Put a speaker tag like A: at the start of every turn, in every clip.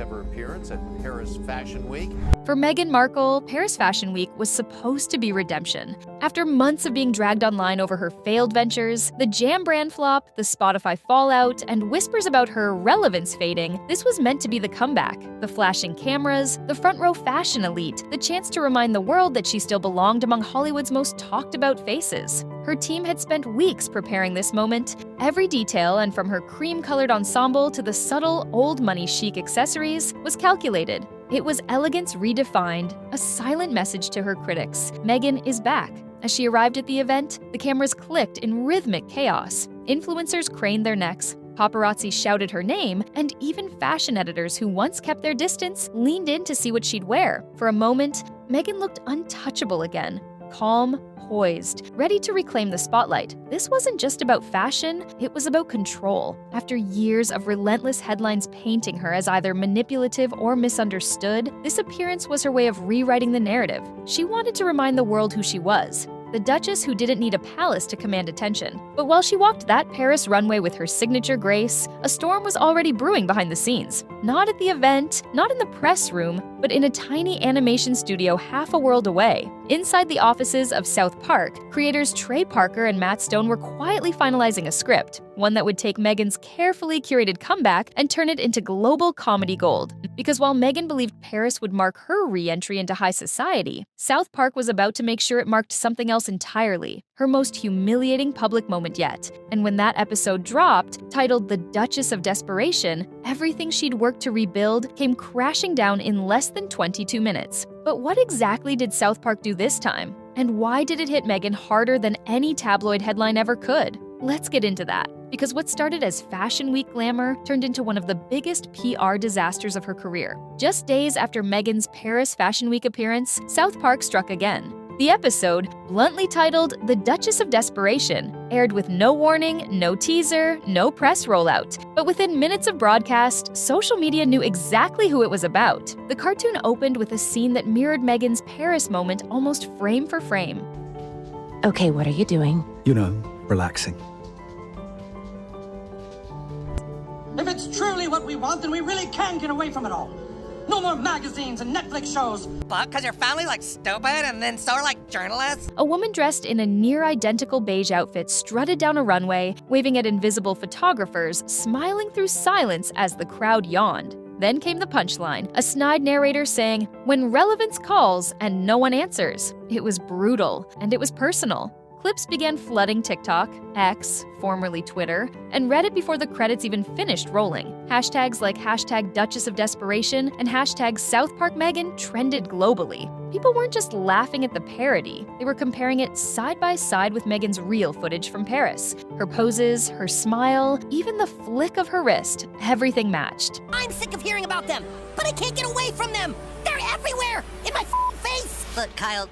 A: ever appearance at Paris Fashion Week.
B: For Meghan Markle, Paris Fashion Week was supposed to be redemption. After months of being dragged online over her failed ventures, the Jam brand flop, the Spotify fallout, and whispers about her relevance fading, this was meant to be the comeback. The flashing cameras, the front row fashion elite, the chance to remind the world that she still belonged among Hollywood's most talked about faces. Her team had spent weeks preparing this moment. Every detail, and from her cream-colored ensemble to the subtle, old-money chic accessories, was calculated. It was elegance redefined, a silent message to her critics. Meghan is back. As she arrived at the event, the cameras clicked in rhythmic chaos. Influencers craned their necks, paparazzi shouted her name, and even fashion editors who once kept their distance leaned in to see what she'd wear. For a moment, Meghan looked untouchable again. Calm, poised, ready to reclaim the spotlight. This wasn't just about fashion, it was about control. After years of relentless headlines painting her as either manipulative or misunderstood, this appearance was her way of rewriting the narrative. She wanted to remind the world who she was, the Duchess who didn't need a palace to command attention. But while she walked that Paris runway with her signature grace, a storm was already brewing behind the scenes. Not at the event, not in the press room, but in a tiny animation studio half a world away. Inside the offices of South Park, creators Trey Parker and Matt Stone were quietly finalizing a script, one that would take Meghan's carefully curated comeback and turn it into global comedy gold. Because while Meghan believed Paris would mark her re-entry into high society, South Park was about to make sure it marked something else entirely, her most humiliating public moment yet. And when that episode dropped, titled The Duchess of Desperation, everything she'd worked to rebuild came crashing down in less than 22 minutes. But what exactly did South Park do this time? And why did it hit Meghan harder than any tabloid headline ever could? Let's get into that. Because what started as Fashion Week glamour turned into one of the biggest PR disasters of her career. Just days after Meghan's Paris Fashion Week appearance, South Park struck again. The episode, bluntly titled The Duchess of Desperation, aired with no warning, no teaser, no press rollout. But within minutes of broadcast, social media knew exactly who it was about. The cartoon opened with a scene that mirrored Meghan's Paris moment almost frame for frame.
C: Okay, what are you doing?
D: You know, relaxing.
E: If it's truly what we want, then we really can get away from it all. No more magazines and Netflix shows.
F: But because your family like stupid and then so are like journalists?
B: A woman dressed in a near-identical beige outfit strutted down a runway, waving at invisible photographers, smiling through silence as the crowd yawned. Then came the punchline, a snide narrator saying, "When relevance calls and no one answers." It was brutal, and it was personal. Clips began flooding TikTok, X, formerly Twitter, and Reddit before the credits even finished rolling. Hashtags like hashtag Duchess of Desperation and hashtag South Park Meghan trended globally. People weren't just laughing at the parody, they were comparing it side by side with Meghan's real footage from Paris. Her poses, her smile, even the flick of her wrist, everything matched.
F: I'm sick of hearing about them, but I can't get away from them. They're everywhere, in my face. Look, Kyle,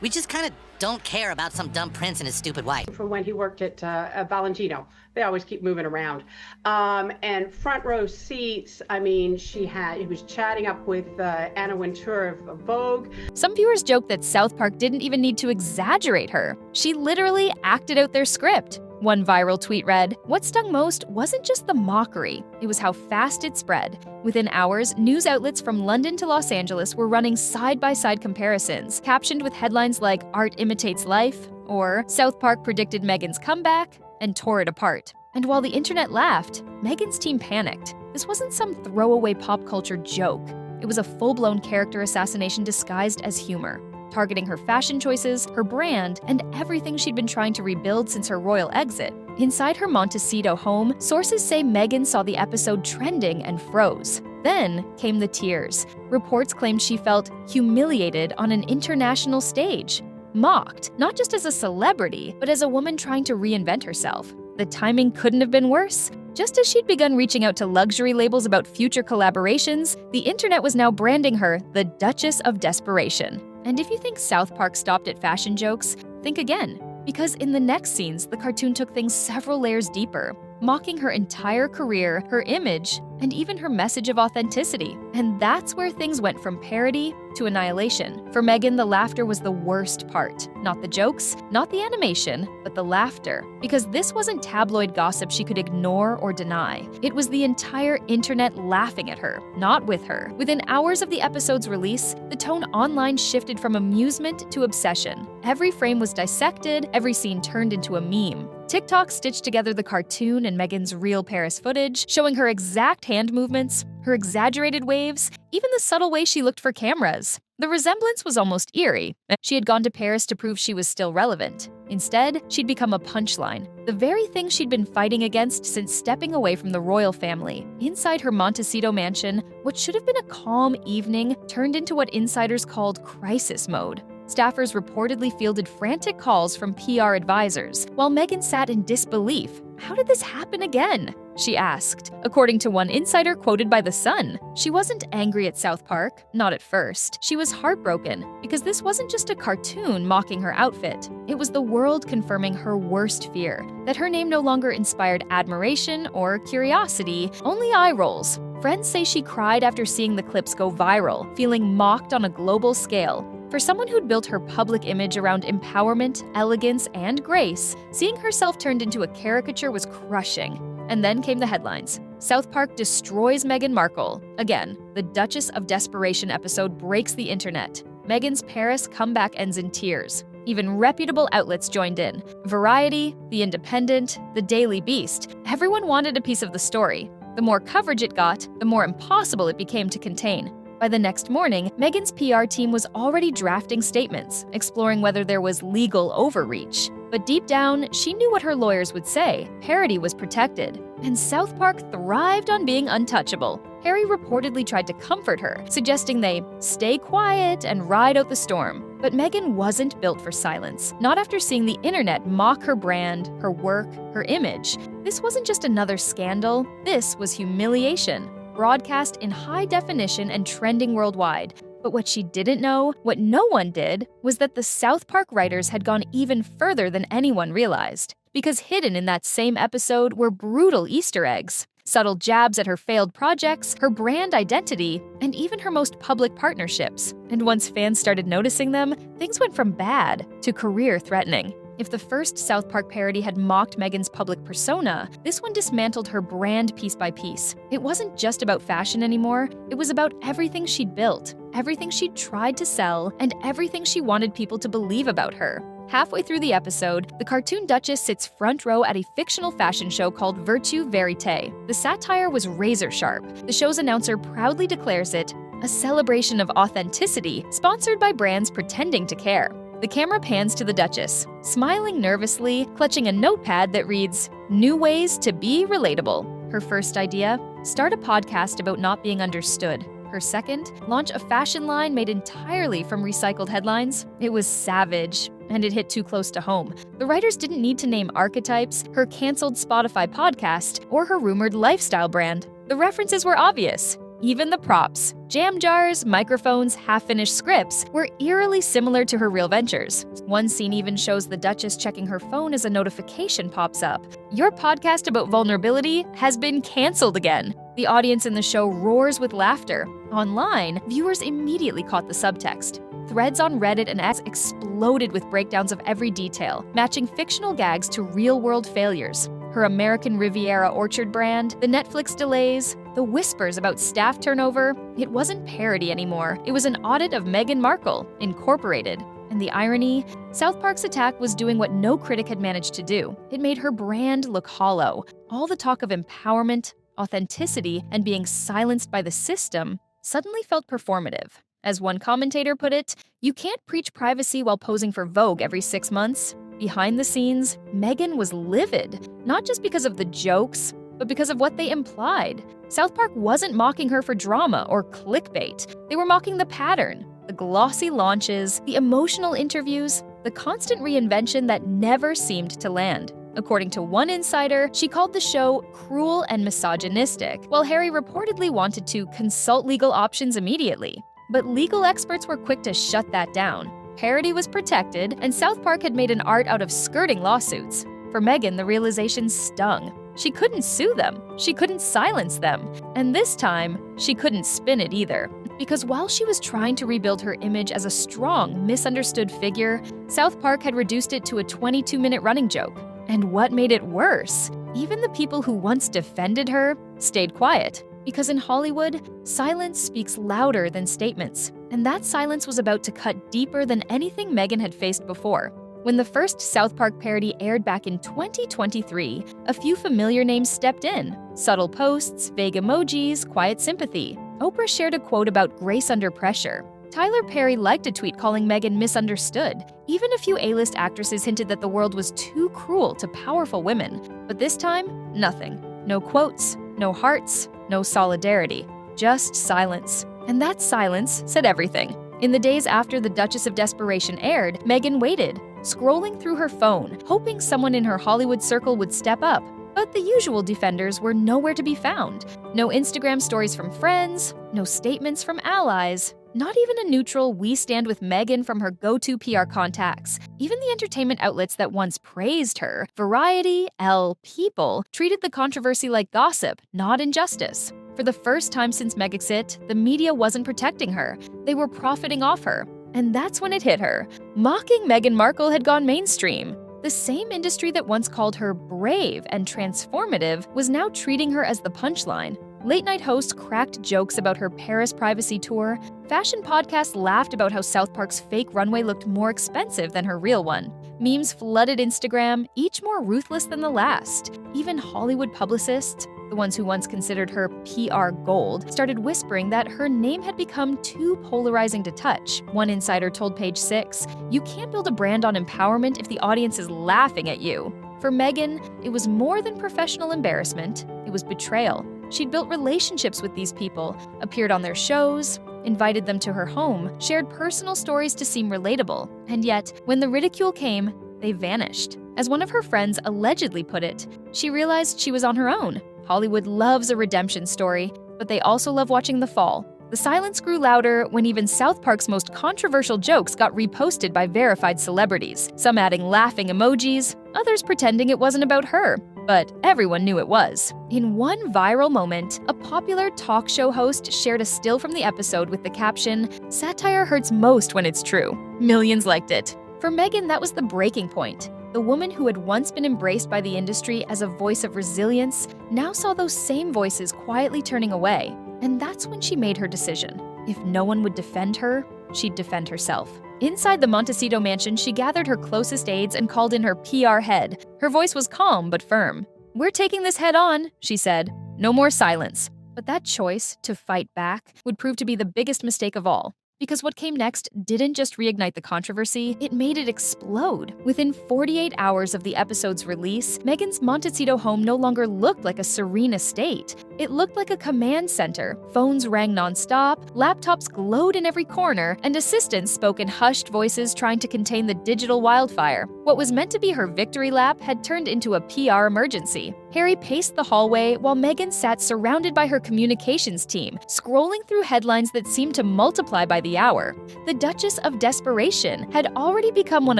F: we just kind of don't care about some dumb prince and his stupid wife.
G: From when he worked at Valentino. They always keep moving around. And front row seats, I mean, he was chatting up with Anna Wintour of Vogue.
B: Some viewers joked that South Park didn't even need to exaggerate her. She literally acted out their script. One viral tweet read, "What stung most wasn't just the mockery, it was how fast it spread." Within hours, news outlets from London to Los Angeles were running side-by-side comparisons, captioned with headlines like "Art imitates life" or "South Park predicted Meghan's comeback" and tore it apart. And while the internet laughed, Meghan's team panicked. This wasn't some throwaway pop culture joke. It was a full-blown character assassination disguised as humor, targeting her fashion choices, her brand, and everything she'd been trying to rebuild since her royal exit. Inside her Montecito home, sources say Meghan saw the episode trending and froze. Then came the tears. Reports claimed she felt humiliated on an international stage, mocked, not just as a celebrity, but as a woman trying to reinvent herself. The timing couldn't have been worse. Just as she'd begun reaching out to luxury labels about future collaborations, the internet was now branding her the Duchess of Desperation. And if you think South Park stopped at fashion jokes, think again. Because in the next scenes, the cartoon took things several layers deeper. mocking her entire career, her image, and even her message of authenticity. And that's where things went from parody to annihilation. For Meghan, the laughter was the worst part. Not the jokes, not the animation, but the laughter. Because this wasn't tabloid gossip she could ignore or deny. It was the entire internet laughing at her, not with her. Within hours of the episode's release, the tone online shifted from amusement to obsession. Every frame was dissected, every scene turned into a meme. TikTok stitched together the cartoon and Meghan's real Paris footage, showing her exact hand movements, her exaggerated waves, even the subtle way she looked for cameras. The resemblance was almost eerie. She had gone to Paris to prove she was still relevant. Instead, she'd become a punchline, the very thing she'd been fighting against since stepping away from the royal family. Inside her Montecito mansion, what should have been a calm evening turned into what insiders called crisis mode. Staffers reportedly fielded frantic calls from PR advisors, while Meghan sat in disbelief. "How did this happen again?" she asked. According to one insider quoted by The Sun, she wasn't angry at South Park, not at first. She was heartbroken, because this wasn't just a cartoon mocking her outfit. It was the world confirming her worst fear, that her name no longer inspired admiration or curiosity, only eye rolls. Friends say she cried after seeing the clips go viral, feeling mocked on a global scale. For someone who'd built her public image around empowerment, elegance, and grace, seeing herself turned into a caricature was crushing. And then came the headlines. South Park destroys Meghan Markle. Again, the Duchess of Desperation episode breaks the internet. Meghan's Paris comeback ends in tears. Even reputable outlets joined in. Variety, The Independent, The Daily Beast. Everyone wanted a piece of the story. The more coverage it got, the more impossible it became to contain. By the next morning, Meghan's PR team was already drafting statements, exploring whether there was legal overreach. But deep down, she knew what her lawyers would say. Parody was protected, and South Park thrived on being untouchable. Harry reportedly tried to comfort her, suggesting they stay quiet and ride out the storm. But Meghan wasn't built for silence, not after seeing the internet mock her brand, her work, her image. This wasn't just another scandal, this was humiliation. Broadcast in high definition and trending worldwide. But what she didn't know, what no one did, was that the South Park writers had gone even further than anyone realized. Because hidden in that same episode were brutal Easter eggs. Subtle jabs at her failed projects, her brand identity, and even her most public partnerships. And once fans started noticing them, things went from bad to career-threatening. If the first South Park parody had mocked Meghan's public persona, this one dismantled her brand piece by piece. It wasn't just about fashion anymore, it was about everything she'd built, everything she'd tried to sell, and everything she wanted people to believe about her. Halfway through the episode, the cartoon Duchess sits front row at a fictional fashion show called Virtue Verite. The satire was razor sharp. The show's announcer proudly declares it a celebration of authenticity, sponsored by brands pretending to care. The camera pans to the Duchess, smiling nervously, clutching a notepad that reads, "New ways to be relatable." Her first idea? Start a podcast about not being understood. Her second? Launch a fashion line made entirely from recycled headlines. It was savage, and it hit too close to home. The writers didn't need to name archetypes, her canceled Spotify podcast, or her rumored lifestyle brand. The references were obvious. Even the props, jam jars, microphones, half-finished scripts, were eerily similar to her real ventures. One scene even shows the Duchess checking her phone as a notification pops up. Your podcast about vulnerability has been canceled again. The audience in the show roars with laughter. Online, viewers immediately caught the subtext. Threads on Reddit and X exploded with breakdowns of every detail, matching fictional gags to real-world failures. Her American Riviera orchard brand, the Netflix delays, the whispers about staff turnover. It wasn't parody anymore. It was an audit of Meghan Markle, Incorporated. And the irony? South Park's attack was doing what no critic had managed to do. It made her brand look hollow. All the talk of empowerment, authenticity, and being silenced by the system suddenly felt performative. As one commentator put it, you can't preach privacy while posing for Vogue every 6 months. Behind the scenes, Meghan was livid, not just because of the jokes, but because of what they implied. South Park wasn't mocking her for drama or clickbait. They were mocking the pattern, the glossy launches, the emotional interviews, the constant reinvention that never seemed to land. According to one insider, she called the show cruel and misogynistic, while Harry reportedly wanted to consult legal options immediately. But legal experts were quick to shut that down. Parody was protected, and South Park had made an art out of skirting lawsuits. For Meghan, the realization stung. She couldn't sue them. She couldn't silence them. And this time, she couldn't spin it either. Because while she was trying to rebuild her image as a strong, misunderstood figure, South Park had reduced it to a 22-minute running joke. And what made it worse? Even the people who once defended her stayed quiet. Because in Hollywood, silence speaks louder than statements. And that silence was about to cut deeper than anything Meghan had faced before. When the first South Park parody aired back in 2023, a few familiar names stepped in. Subtle posts, vague emojis, quiet sympathy. Oprah shared a quote about grace under pressure. Tyler Perry liked a tweet calling Meghan misunderstood. Even a few A-list actresses hinted that the world was too cruel to powerful women. But this time, nothing. No quotes, no hearts, no solidarity. Just silence. And that silence said everything. In the days after the Duchess of Desperation aired, Meghan waited, scrolling through her phone, hoping someone in her Hollywood circle would step up. But the usual defenders were nowhere to be found. No Instagram stories from friends, no statements from allies, not even a neutral "we stand with Meghan" from her go-to PR contacts. Even the entertainment outlets that once praised her, Variety, Elle, People, treated the controversy like gossip, not injustice. For the first time since Megxit, the media wasn't protecting her. They were profiting off her. And that's when it hit her. Mocking Meghan Markle had gone mainstream. The same industry that once called her brave and transformative was now treating her as the punchline. Late-night hosts cracked jokes about her Paris privacy tour. Fashion podcasts laughed about how South Park's fake runway looked more expensive than her real one. Memes flooded Instagram, each more ruthless than the last. Even Hollywood publicists, the ones who once considered her PR gold, started whispering that her name had become too polarizing to touch. One insider told Page Six, "You can't build a brand on empowerment if the audience is laughing at you." For Meghan, it was more than professional embarrassment, it was betrayal. She'd built relationships with these people, appeared on their shows, invited them to her home, shared personal stories to seem relatable. And yet, when the ridicule came, they vanished. As one of her friends allegedly put it, she realized she was on her own. Hollywood loves a redemption story, but they also love watching the fall. The silence grew louder when even South Park's most controversial jokes got reposted by verified celebrities, some adding laughing emojis, others pretending it wasn't about her. But everyone knew it was. In one viral moment, a popular talk show host shared a still from the episode with the caption, "Satire hurts most when it's true." Millions liked it. For Meghan, that was the breaking point. The woman who had once been embraced by the industry as a voice of resilience now saw those same voices quietly turning away. And that's when she made her decision. If no one would defend her, she'd defend herself. Inside the Montecito mansion, she gathered her closest aides and called in her PR head. Her voice was calm but firm. "We're taking this head on," she said. "No more silence." But that choice, to fight back, would prove to be the biggest mistake of all. Because what came next didn't just reignite the controversy, it made it explode. Within 48 hours of the episode's release, Meghan's Montecito home no longer looked like a serene estate. It looked like a command center. Phones rang nonstop, laptops glowed in every corner, and assistants spoke in hushed voices trying to contain the digital wildfire. What was meant to be her victory lap had turned into a PR emergency. Harry paced the hallway while Meghan sat surrounded by her communications team, scrolling through headlines that seemed to multiply by the hour. The Duchess of Desperation had already become one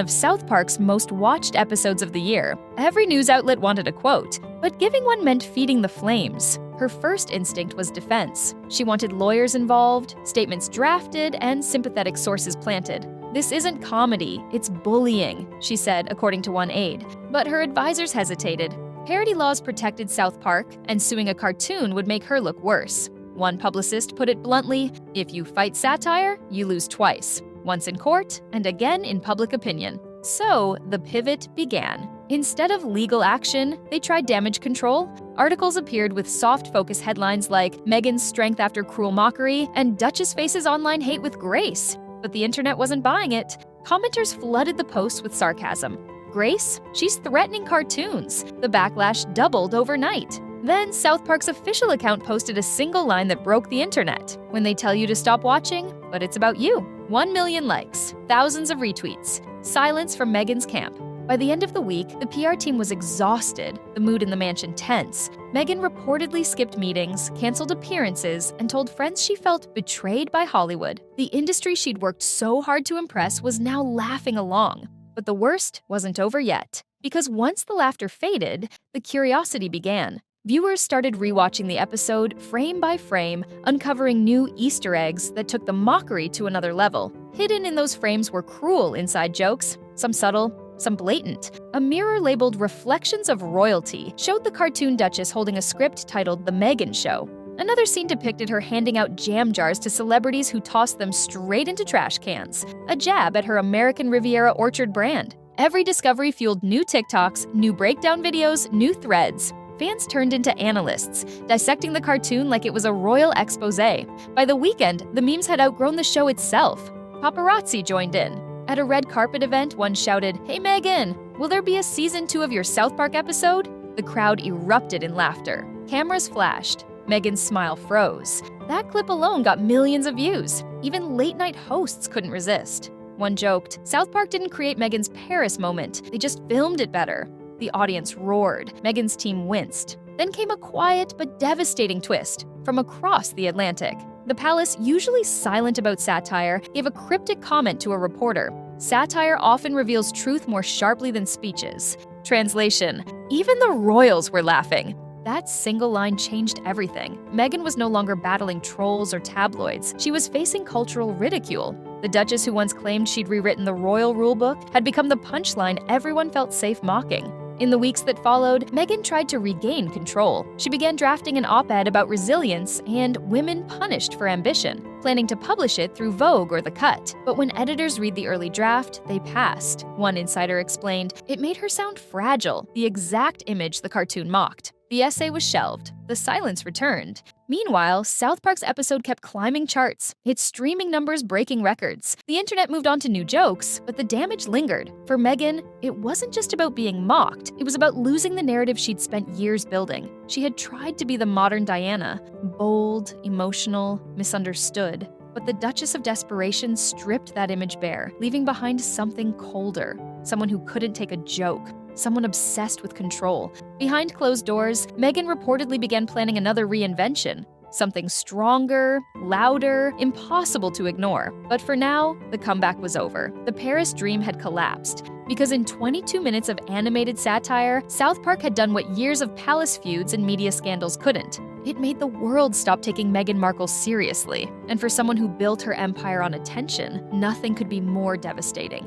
B: of South Park's most watched episodes of the year. Every news outlet wanted a quote, but giving one meant feeding the flames. Her first instinct was defense. She wanted lawyers involved, statements drafted, and sympathetic sources planted. "This isn't comedy, it's bullying," she said, according to one aide. But her advisors hesitated. Parody laws protected South Park, and suing a cartoon would make her look worse. One publicist put it bluntly, "If you fight satire, you lose twice. Once in court, and again in public opinion." So, the pivot began. Instead of legal action, they tried damage control. Articles appeared with soft focus headlines like "Meghan's strength after cruel mockery" and "Duchess faces online hate with grace." But the internet wasn't buying it. Commenters flooded the posts with sarcasm. "Grace? She's threatening cartoons." The backlash doubled overnight. Then South Park's official account posted a single line that broke the internet. "When they tell you to stop watching, but it's about you." 1 million likes, thousands of retweets, silence from Meghan's camp. By the end of the week, the PR team was exhausted, the mood in the mansion tense. Meghan reportedly skipped meetings, canceled appearances, and told friends she felt betrayed by Hollywood. The industry she'd worked so hard to impress was now laughing along. But the worst wasn't over yet. Because once the laughter faded, the curiosity began. Viewers started rewatching the episode frame by frame, uncovering new Easter eggs that took the mockery to another level. Hidden in those frames were cruel inside jokes, some subtle, some blatant. A mirror labeled Reflections of Royalty showed the cartoon Duchess holding a script titled The Meghan Show. Another scene depicted her handing out jam jars to celebrities who tossed them straight into trash cans, a jab at her American Riviera Orchard brand. Every discovery fueled new TikToks, new breakdown videos, new threads. Fans turned into analysts, dissecting the cartoon like it was a royal exposé. By the weekend, the memes had outgrown the show itself. Paparazzi joined in. At a red carpet event, one shouted, "Hey Meghan, will there be a season 2 of your South Park episode?" The crowd erupted in laughter. Cameras flashed. Meghan's smile froze. That clip alone got millions of views. Even late-night hosts couldn't resist. One joked, "South Park didn't create Meghan's Paris moment, they just filmed it better." The audience roared. Meghan's team winced. Then came a quiet but devastating twist from across the Atlantic. The palace, usually silent about satire, gave a cryptic comment to a reporter. Satire often reveals truth more sharply than speeches. Translation: even the royals were laughing. That single line changed everything. Meghan was no longer battling trolls or tabloids. She was facing cultural ridicule. The Duchess, who once claimed she'd rewritten the royal rulebook, had become the punchline everyone felt safe mocking. In the weeks that followed, Meghan tried to regain control. She began drafting an op-ed about resilience and women punished for ambition, planning to publish it through Vogue or The Cut. But when editors read the early draft, they passed. One insider explained, "It made her sound fragile, the exact image the cartoon mocked." The essay was shelved. The silence returned. Meanwhile, South Park's episode kept climbing charts, its streaming numbers breaking records. The internet moved on to new jokes, but the damage lingered. For Meghan, it wasn't just about being mocked, it was about losing the narrative she'd spent years building. She had tried to be the modern Diana, bold, emotional, misunderstood. But the Duchess of Desperation stripped that image bare, leaving behind something colder, someone who couldn't take a joke. Someone obsessed with control. Behind closed doors, Meghan reportedly began planning another reinvention. Something stronger, louder, impossible to ignore. But for now, the comeback was over. The Paris dream had collapsed. Because in 22 minutes of animated satire, South Park had done what years of palace feuds and media scandals couldn't. It made the world stop taking Meghan Markle seriously. And for someone who built her empire on attention, nothing could be more devastating.